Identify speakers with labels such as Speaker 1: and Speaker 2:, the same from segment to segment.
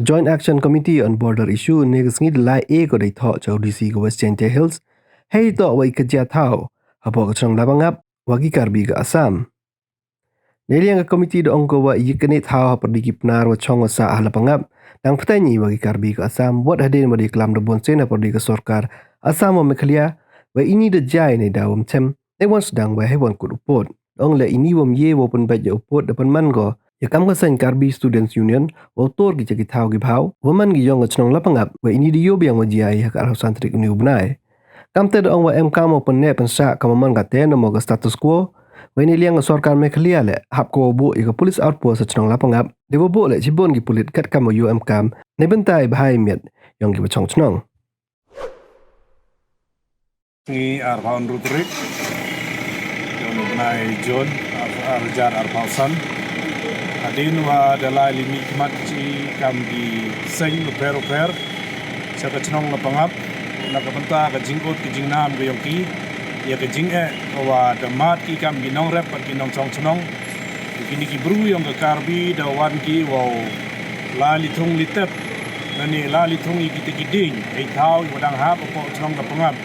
Speaker 1: Joint Action Committee on Border Issue next ngid lai e ko dei tho chau DC ko Western Hills hei to wai ka ja thao hapo ka chong labangap wagi karbi ga Assam. Neliang ka committee do ongko wa yikene thao haperdi kipnar wa chong wa sa halapangap dang ptanyi wagi karbi ga Assam wat hadin ma di klam do bonsen haperdi ka sorkar Assam wa Meghalaya wa ini de jai ne dawum tem they wants dang wa hewan kut upot ong le ini wom ye wo pun baja upot depan man go ya kam ka san karbi students union wo tor gi chaki thao gi phao woman gi yong chnong lapangap wa ini di yo biang wa jai ha ka santrik ni ubnai kam te do ong wa em kam open ne pensa kamaman ka te no mo ga status quo wa ini liang sorkar Meghalaya le hap ko bu i ka police outpost chnong lapangap de wo bu le chibon gi pulit kat kam UM kam ne bentai bahai miet yong gi chong chnong
Speaker 2: Ni Arfaun Rutrik, yang mengenai John Arjar Arfausan. Hadin wa adalah limi kimatci kam di seng luper. Saya kecenong lapangap, nak benta ke jingkut ke jingnam ke yongki, ya ke jing wa damat ki kam di nong rep ki nong chong cenong. Kini ki bru yang ke karbi dawan ki wow la litung litep, nani la litung iki tegiding, ei tau wadang hap apa cenong lapangap.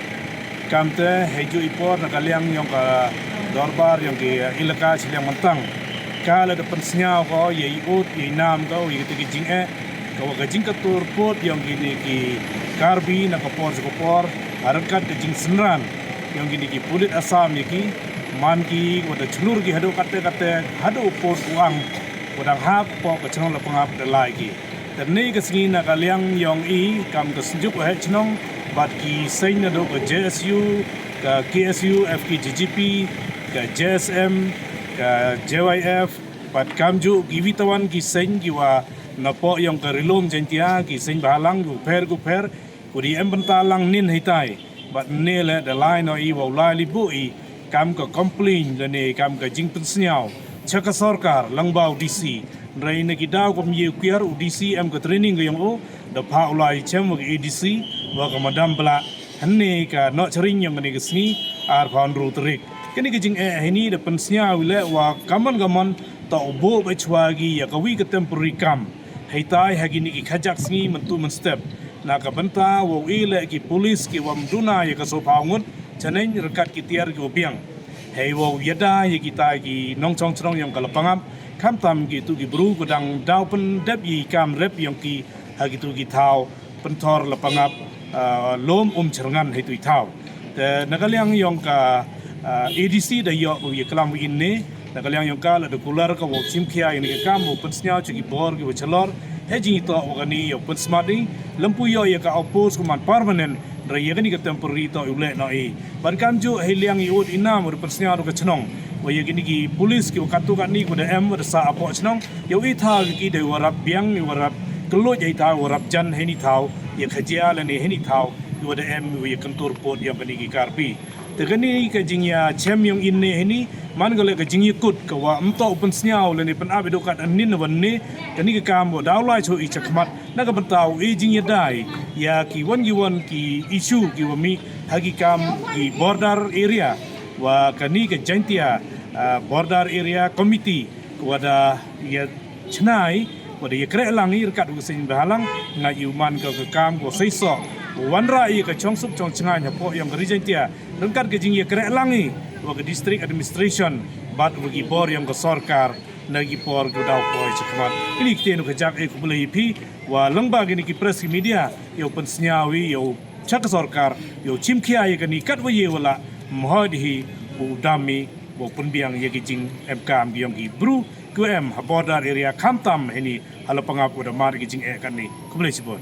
Speaker 2: Kamte heju ipor nakaliang yang ke dorbar yang ke ilaka siliang mentang kala depan senyau ko ye iut ye nam ko ye ke jing ko ke jing ketur pot yang gini ki karbi nak kopor harakat ke jing senran yang gini ki pulit Assam ye ki man ki wada chulur ki hadu kate hadu pot uang wadang hap po ke chnong lapangap de lai ki terne ke singi nakaliang yang i kam ke senjuk he chnong bat ki seng na do ke JSU, ke KSU, FK GGP, ke JSM, ke JYF, bat kamju givitawan ki seng ki wa napo yang ke rilom jentia ki seng bahalang guper kudi embentalang nin hitai bat nele the line o i wa lai libu i kam ke complain lene kam ke jing pensnyau chaka sarkar langbau DC rai ne kidaw kom ye kuar UDC am ke training ke yang o da pa ulai chem ke ADC wa ke madam bla hanne ka no chering yang ne ke sni Arfaun Rutrik kini ke jing ini da pensnya wile wa kaman ta obo ba chwagi ya ka wi ke temporary kam heitai hagini ki khajak sni mentu men step na ka benta wo ile ki police ki wam duna ya ka so paungut chaneng rekat ki tiar ki obiang hei wo yada ya kita ki nong chong chrong yang kalapangam kam tam ki tu ki bru godang daw pen dep yi kam rep yang ki hagitu ki thau pentor lapangap lom cherngan hei tu thau te nakaliang yang ka ADC da yo ye kalam inne nakaliang yang ka la de kular ka wo chimkhia ini ka kam wo pensnya chi ki bor ki wo chalor heji to ogani yo pen smarting lampu yo ye ka oppose kuman permanent raya ni ka temporary to ule no e ban kam ju heliang iut inam ur persnya ro ka chnong wa ye gini ki police ki katu kan ni ko da em ur sa apo chnong yo i tha ki de warap biang ni warap kelo ye tha warap jan he ni thau ye khajia la ni he ni thau yo da em ye kantor pot yang ni ki karpi te gani ka jingya chem yung inne he ni man gale ka jingye kut ka wa amto open snyau le ni pen abido kat anin wan ni kani ka kam bo dawlai cho i chakmat na ka bantau e jingye dai ya ki wan ki issue ki wami hagi kam ki border area wa kani ka jantia border area committee wada ya chnai wada ya kre langi rekat usin bahalang na yuman ka kam ko seiso wanra i ka chongsuk chong chngai nya po yang rijantia rengkat ke jingye kre langi wa ka district administration bat wagi bor yang ka sarkar nagi por ko daw po chakmat ini kiteno ka jak e kubulai pi wa langba gini ki press media yo pensnyawi yo chak sarkar yo chimkhia ye kani kat wa ye wala mohadhi udami wo punbiang ye ki jing mkam gi yong ki bru QM border area kamtam ini halapangap udah mar ki jing e kan ni kubulai sibon